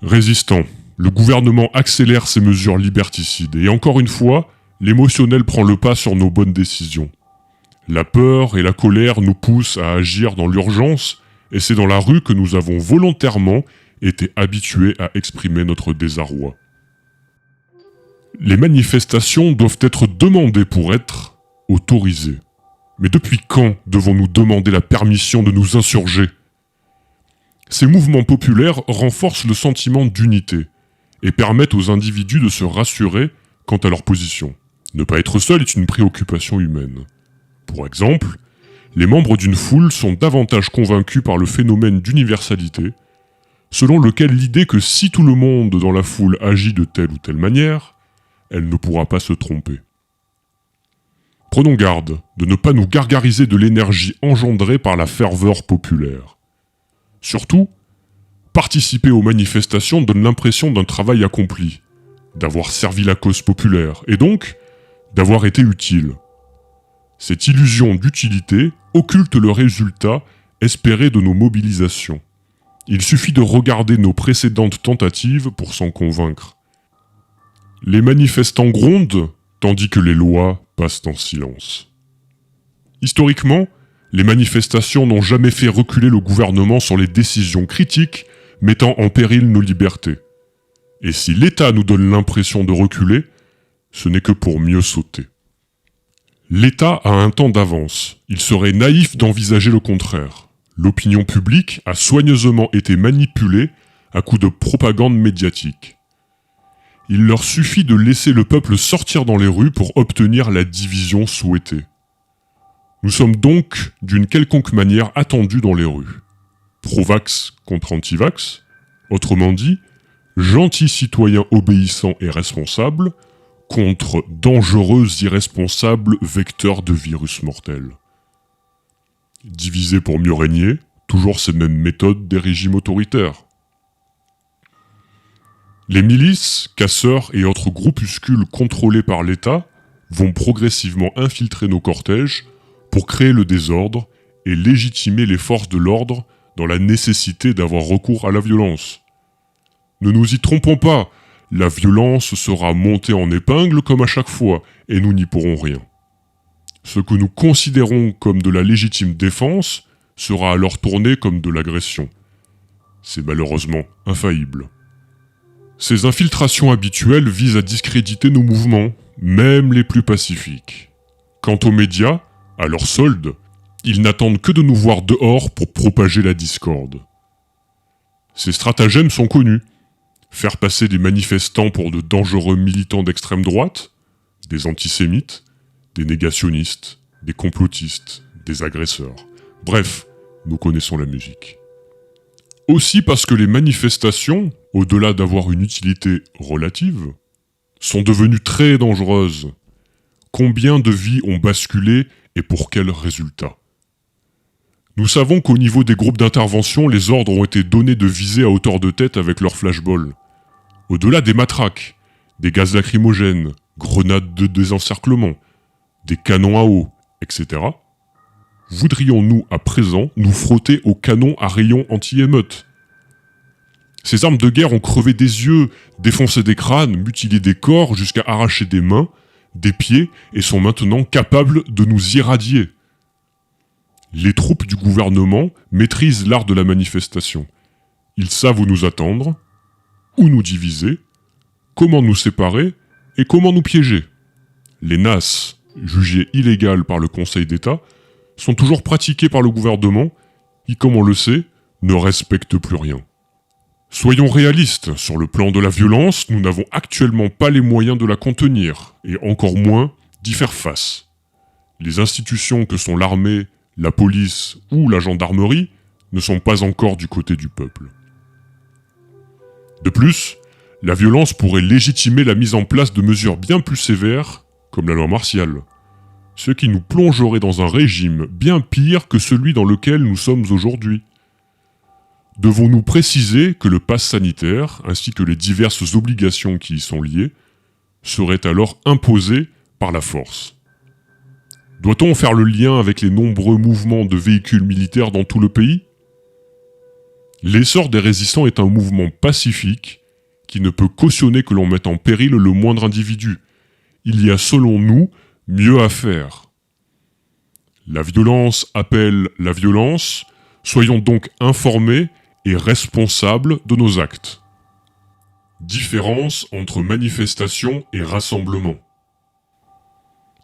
Résistant, le gouvernement accélère ses mesures liberticides et encore une fois, l'émotionnel prend le pas sur nos bonnes décisions. La peur et la colère nous poussent à agir dans l'urgence et c'est dans la rue que nous avons volontairement été habitués à exprimer notre désarroi. Les manifestations doivent être demandées pour être autorisées. Mais depuis quand devons-nous demander la permission de nous insurger ? Ces mouvements populaires renforcent le sentiment d'unité et permettent aux individus de se rassurer quant à leur position. Ne pas être seul est une préoccupation humaine. Pour exemple, les membres d'une foule sont davantage convaincus par le phénomène d'universalité, selon lequel l'idée que si tout le monde dans la foule agit de telle ou telle manière, elle ne pourra pas se tromper. Prenons garde de ne pas nous gargariser de l'énergie engendrée par la ferveur populaire. Surtout, participer aux manifestations donne l'impression d'un travail accompli, d'avoir servi la cause populaire, et donc d'avoir été utile. Cette illusion d'utilité occulte le résultat espéré de nos mobilisations. Il suffit de regarder nos précédentes tentatives pour s'en convaincre. Les manifestants grondent, tandis que les lois passent en silence. Historiquement, les manifestations n'ont jamais fait reculer le gouvernement sur les décisions critiques mettant en péril nos libertés. Et si l'État nous donne l'impression de reculer, ce n'est que pour mieux sauter. L'État a un temps d'avance. Il serait naïf d'envisager le contraire. L'opinion publique a soigneusement été manipulée à coups de propagande médiatique. Il leur suffit de laisser le peuple sortir dans les rues pour obtenir la division souhaitée. Nous sommes donc, d'une quelconque manière, attendus dans les rues. Pro-vax contre anti-vax, autrement dit, gentils citoyens obéissants et responsables, contre dangereux irresponsables vecteurs de virus mortels. Diviser pour mieux régner, toujours ces mêmes méthodes des régimes autoritaires. Les milices, casseurs et autres groupuscules contrôlés par l'État vont progressivement infiltrer nos cortèges pour créer le désordre et légitimer les forces de l'ordre dans la nécessité d'avoir recours à la violence. Ne nous y trompons pas, la violence sera montée en épingle comme à chaque fois, et nous n'y pourrons rien. Ce que nous considérons comme de la légitime défense sera alors tourné comme de l'agression. C'est malheureusement infaillible. Ces infiltrations habituelles visent à discréditer nos mouvements, même les plus pacifiques. Quant aux médias, à leur solde, ils n'attendent que de nous voir dehors pour propager la discorde. Ces stratagèmes sont connus. Faire passer des manifestants pour de dangereux militants d'extrême droite, des antisémites, des négationnistes, des complotistes, des agresseurs. Bref, nous connaissons la musique. Aussi parce que les manifestations, au-delà d'avoir une utilité relative, sont devenues très dangereuses. Combien de vies ont basculé et pour quels résultats ? Nous savons qu'au niveau des groupes d'intervention, les ordres ont été donnés de viser à hauteur de tête avec leurs flashballs. Au-delà des matraques, des gaz lacrymogènes, grenades de désencerclement, des canons à eau, etc. Voudrions-nous à présent nous frotter aux canons à rayons anti-émeutes ? Ces armes de guerre ont crevé des yeux, défoncé des crânes, mutilé des corps jusqu'à arracher des mains, des pieds et sont maintenant capables de nous irradier. Les troupes du gouvernement maîtrisent l'art de la manifestation. Ils savent où nous attendre, où nous diviser, comment nous séparer et comment nous piéger. Les NAS, jugées illégales par le Conseil d'État, sont toujours pratiquées par le gouvernement qui, comme on le sait, ne respecte plus rien. Soyons réalistes, sur le plan de la violence, nous n'avons actuellement pas les moyens de la contenir, et encore moins d'y faire face. Les institutions que sont l'armée, la police ou la gendarmerie ne sont pas encore du côté du peuple. De plus, la violence pourrait légitimer la mise en place de mesures bien plus sévères, comme la loi martiale, ce qui nous plongerait dans un régime bien pire que celui dans lequel nous sommes aujourd'hui. Devons-nous préciser que le pass sanitaire, ainsi que les diverses obligations qui y sont liées, seraient alors imposées par la force ? Doit-on faire le lien avec les nombreux mouvements de véhicules militaires dans tout le pays? L'essor des résistants est un mouvement pacifique qui ne peut cautionner que l'on mette en péril le moindre individu. Il y a selon nous mieux à faire. La violence appelle la violence, soyons donc informés et responsables de nos actes. Différence entre manifestation et rassemblement.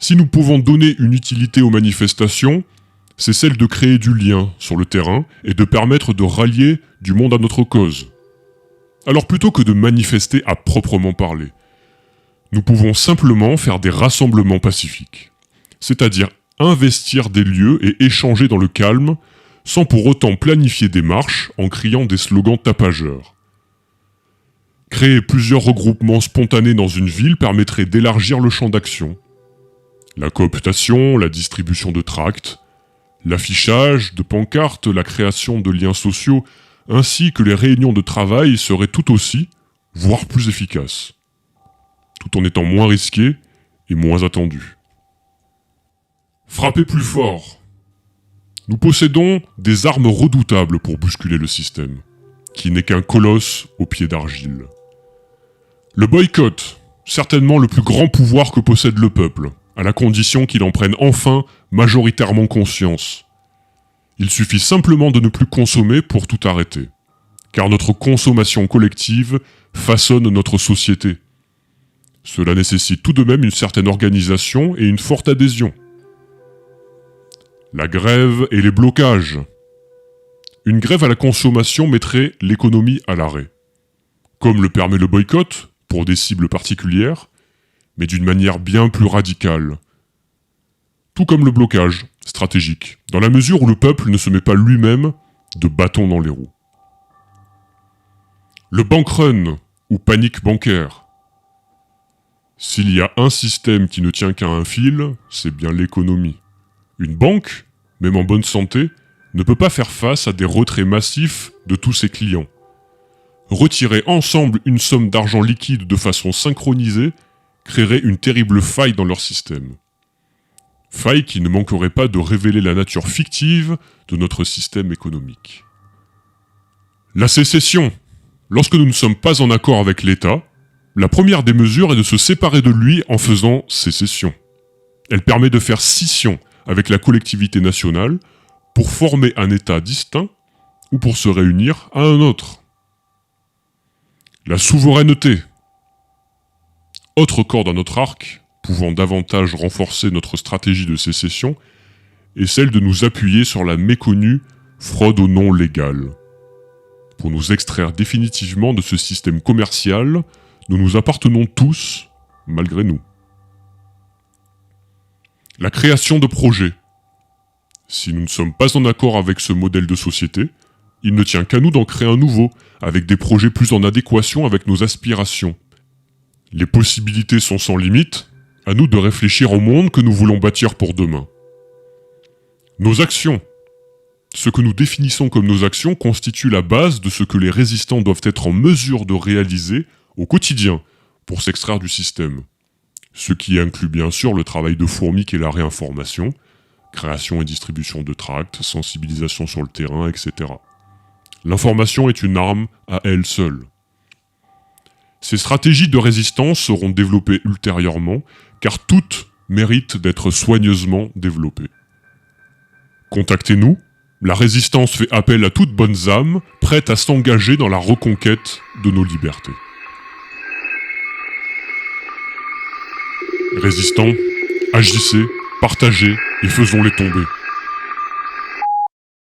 Si nous pouvons donner une utilité aux manifestations, c'est celle de créer du lien sur le terrain et de permettre de rallier du monde à notre cause. Alors plutôt que de manifester à proprement parler, nous pouvons simplement faire des rassemblements pacifiques, c'est-à-dire investir des lieux et échanger dans le calme, sans pour autant planifier des marches en criant des slogans tapageurs. Créer plusieurs regroupements spontanés dans une ville permettrait d'élargir le champ d'action. La cooptation, la distribution de tracts, l'affichage de pancartes, la création de liens sociaux, ainsi que les réunions de travail seraient tout aussi, voire plus efficaces, tout en étant moins risquées et moins attendues. Frapper plus fort. Nous possédons des armes redoutables pour bousculer le système, qui n'est qu'un colosse aux pieds d'argile. Le boycott, certainement le plus grand pouvoir que possède le peuple, à la condition qu'il en prenne enfin majoritairement conscience. Il suffit simplement de ne plus consommer pour tout arrêter, car notre consommation collective façonne notre société. Cela nécessite tout de même une certaine organisation et une forte adhésion. La grève et les blocages. Une grève à la consommation mettrait l'économie à l'arrêt, comme le permet le boycott, pour des cibles particulières, mais d'une manière bien plus radicale. Tout comme le blocage stratégique, dans la mesure où le peuple ne se met pas lui-même de bâton dans les roues. Le bank run, ou panique bancaire. S'il y a un système qui ne tient qu'à un fil, c'est bien l'économie. Une banque, même en bonne santé, ne peut pas faire face à des retraits massifs de tous ses clients. Retirer ensemble une somme d'argent liquide de façon synchronisée créerait une terrible faille dans leur système. Faille qui ne manquerait pas de révéler la nature fictive de notre système économique. La sécession. Lorsque nous ne sommes pas en accord avec l'État, la première des mesures est de se séparer de lui en faisant sécession. Elle permet de faire scission avec la collectivité nationale pour former un État distinct ou pour se réunir à un autre. La souveraineté. Autre corde à notre arc, pouvant davantage renforcer notre stratégie de sécession, est celle de nous appuyer sur la méconnue fraude au nom légal. Pour nous extraire définitivement de ce système commercial dont nous appartenons tous, malgré nous. La création de projets. Si nous ne sommes pas en accord avec ce modèle de société, il ne tient qu'à nous d'en créer un nouveau, avec des projets plus en adéquation avec nos aspirations. Les possibilités sont sans limite, à nous de réfléchir au monde que nous voulons bâtir pour demain. Nos actions. Ce que nous définissons comme nos actions constitue la base de ce que les résistants doivent être en mesure de réaliser au quotidien pour s'extraire du système. Ce qui inclut bien sûr le travail de fourmi qu'est la réinformation, création et distribution de tracts, sensibilisation sur le terrain, etc. L'information est une arme à elle seule. Ces stratégies de résistance seront développées ultérieurement, car toutes méritent d'être soigneusement développées. Contactez-nous, la résistance fait appel à toutes bonnes âmes, prêtes à s'engager dans la reconquête de nos libertés. Résistants, agissez, partagez et faisons-les tomber.